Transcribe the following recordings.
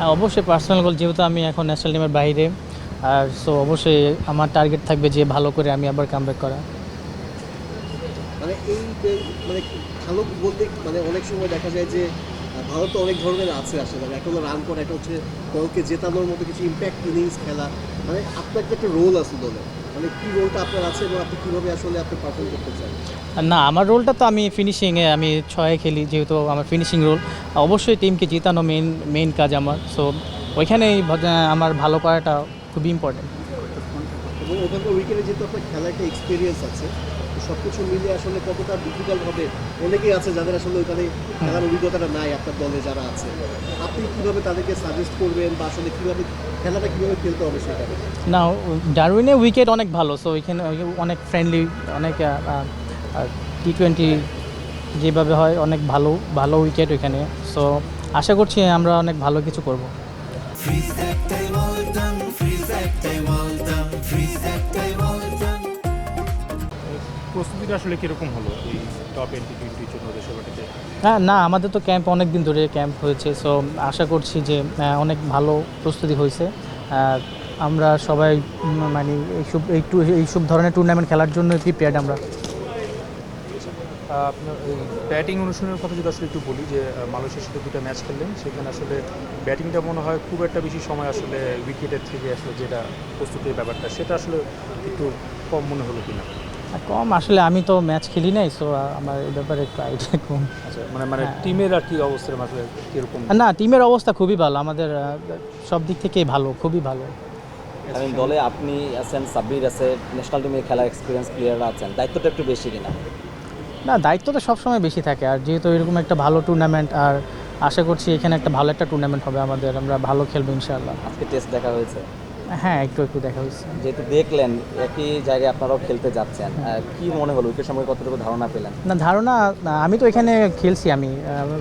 হ্যাঁ, অবশ্যই পার্সোনাল গোল, যেহেতু আমি এখন ন্যাশনাল টিমের বাইরে, আর সো অবশ্যই আমার টার্গেট থাকবে যে ভালো করে আমি আবার কামব্যাক করা। মানে এই যে মানে ভালো বলতে মানে অনেক সময় দেখা যায় যে ভারত তো অনেক ধরনের আছে আসলে, একটা হলো রান করা, একটা হচ্ছে দলকে জেতানোর মতো কিছু ইম্প্যাক্ট ইনিংস খেলা। মানে আপনার একটা রোল আছে দলে, মানে কি রোলটা আপনার আছে এবং আপনি কীভাবে আসলে আপনি পারফর্ম করতে চান? আর না, আমার রোলটা তো আমি ফিনিশিংয়ে, আমি ছয়ে খেলি, যেহেতু আমার ফিনিশিং রোল। অবশ্যই টিমকে জেতানো মেইন কাজ আমার। সো ওইখানেই আমার ভালো করাটা খুবই ইম্পর্টেন্ট। এবং ওখানকার উইকেটে যেহেতু আপনার খেলার একটা এক্সপিরিয়েন্স আছে, তো সব কিছু মিলিয়ে আসলে কতটা ডিফিকাল্ট হবে? অনেকেই আছে যাদের আসলে ওইখানে খেলার অভিজ্ঞতাটা নাই আপনার দলে যারা আছে, আপনি কীভাবে তাদেরকে সাজেস্ট করবেন বা আসলে কীভাবে খেলাটা কীভাবে খেলতে হবে সেখানে? না, ডারউইনে উইকেট অনেক ভালো, সো ওইখানে অনেক ফ্রেন্ডলি, অনেক T20 যেভাবে হয় অনেক ভালো ভালো উইকেট ওইখানে। সো আশা করছি আমরা অনেক ভালো কিছু করব। প্রস্তুতিটা আসলে কীরকম হলো এই টপ T20 জন্য দেশের মাটিতে? হ্যাঁ, না, আমাদের তো ক্যাম্প অনেক দিন ধরে ক্যাম্প হয়েছে, সো আশা করছি যে অনেক ভালো প্রস্তুতি হয়েছে। আমরা সবাই মানে এইসব ধরনের টুর্নামেন্ট খেলার জন্য প্রিপেয়ার্ড আমরা। আপনার এই ব্যাটিং অনুশীলনের কথা যদি আসলে একটু বলি, যে মালয়েশিয়ার সাথে দুটো ম্যাচ খেললেন, সেখানে আসলে ব্যাটিংটা মনে হয় খুব একটা বেশি সময় আসলে উইকেটের থেকে আসলে যেটা প্রস্তুতির ব্যাপারটা, সেটা আসলে একটু কম মনে হলো কিনা? কম আসলে, আমি তো ম্যাচ খেলি নাই, সো আমার এই ব্যাপারে একটু আইডিয়া কম। আচ্ছা, মানে টিমের আর কি অবস্থার আসলে কীরকম? না, টিমের অবস্থা খুবই ভালো, আমাদের সব দিক থেকেই ভালো, খুবই ভালো। দলে আপনি আছেন, সাব্বির আছে, ন্যাশনাল টিমে খেলার এক্সপিরিয়েন্স প্লেয়াররা আছেন, দায়িত্বটা একটু বেশি কিনা? না, দায়িত্ব তো সবসময় বেশি থাকে, আর যেহেতু এরকম একটা ভালো টুর্নামেন্ট, আর আশা করছি এখানে একটা ভালো একটা টুর্নামেন্ট হবে আমাদের, আমরা ভালো খেলবো ইনশাআল্লাহ। আজকে টেস্ট দেখা হয়েছে, হ্যাঁ, একটু দেখা হয়েছে। যেহেতু দেখলেন একই জায়গায় আপনারাও খেলতে যাচ্ছেন, কি মনে হলো উইকেট সম্পর্কে কতটুকু ধারণা পেলেন? না, ধারণা, আমি তো এখানে খেলছি, আমি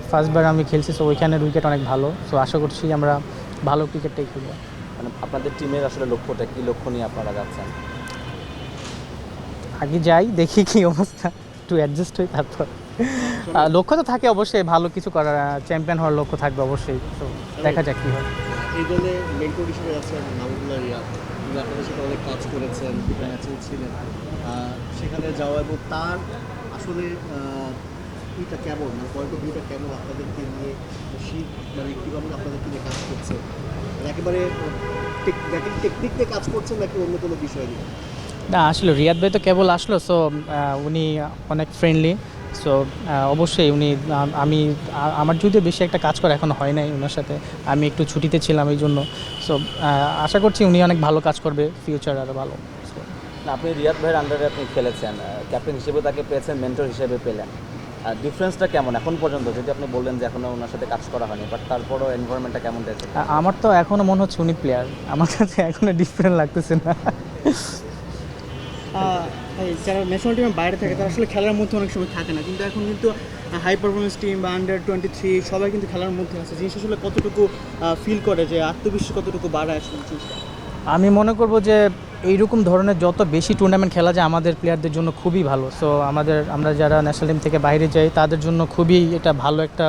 ফার্স্টবার আমি খেলছি, সো ওইখানের উইকেট অনেক ভালো, সো আশা করছি আমরা ভালো ক্রিকেটটাই খেলবো। মানে আপনাদের টিমের আসলে লক্ষ্যটা কি, লক্ষ্য নিয়ে আপনারা যাচ্ছেন? আগে যাই, দেখি কি অবস্থা, একটু অ্যাডজাস্ট হই, তারপর লক্ষ্য তো থাকে অবশ্যই ভালো কিছু করার, চ্যাম্পিয়ন হওয়ার লক্ষ্য থাকবে অবশ্যই, তো দেখা যাক কী হয়। এই দলে মেন্টর হিসেবে আছেন মাহমুদুল্লাহ রিয়াদ, তিনি আপনাদের সাথে অনেক কাজ করেছেন, দুটো ম্যাচেও ছিলেন। সেখানে যাওয়া এবং তার আসলে ইটা কেমন, মানে পয়েন্ট অফ ভিউটা কেমন আপনাদেরকে নিয়ে, শীত মানে কীভাবে আপনাদেরকে নিয়ে কাজ করছে, মানে একেবারে ব্যাটিং টেকনিক নিয়ে কাজ করছেন নাকি অন্য কোনো বিষয় নিয়ে? না, আসলে রিয়াদ ভাই তো কেবল আসলো, সো উনি অনেক ফ্রেন্ডলি, সো অবশ্যই উনি, আমি আমার যদিও বেশি একটা কাজ করা এখনও হয় নাই ওনার সাথে, আমি একটু ছুটিতে ছিলাম এই জন্য। সো আশা করছি উনি অনেক ভালো কাজ করবে, ফিউচার আরও ভালো। না, আপনি রিয়াদ ভাইয়ের আন্ডারে আপনি খেলেছেন, ক্যাপ্টেন হিসেবে তাকে পেয়েছেন, মেন্টর হিসেবে পেলেন, ডিফারেন্সটা কেমন এখন পর্যন্ত? যদি আপনি বললেন যে এখনও ওনার সাথে কাজ করা হয়নি, বাট তারপরও এনভায়রনমেন্টটা কেমন দেখছে? আমার তো এখনও মনে হচ্ছে উনি প্লেয়ার, আমার কাছে এখনও ডিফারেন্ট লাগতেছে না। যারা ন্যাশনাল টিমের বাইরে থাকে তারা আসলে খেলার মধ্যে অনেক সময় থাকে না, কিন্তু এখন কিন্তু হাই পারফরমেন্স টিম বা আন্ডার 23 সবাই কিন্তু খেলার মধ্যে আছে। জিনিস আসলে কতটুকু ফিল করে, যে আত্মবিশ্বাস কতটুকু বাড়ায় আসলে জিনিসটা? আমি মনে করব যে এইরকম ধরনের যত বেশি টুর্নামেন্ট খেলা যায় আমাদের প্লেয়ারদের জন্য খুবই ভালো। সো আমরা যারা ন্যাশনাল টিম থেকে বাইরে যাই তাদের জন্য খুবই এটা ভালো একটা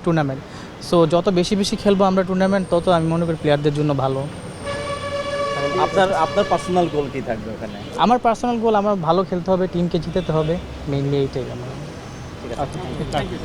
টুর্নামেন্ট। সো যত বেশি খেলবো আমরা টুর্নামেন্ট, তত আমি মনে করি প্লেয়ারদের জন্য ভালো। আপনার পার্সোনাল গোল কি থাকবে ওখানে? আমার পার্সোনাল গোল, আমার ভালো খেলতে হবে, টিমকে জিতাতে হবে, মেইনলি এইটাই আমার। ঠিক আছে। Thank you.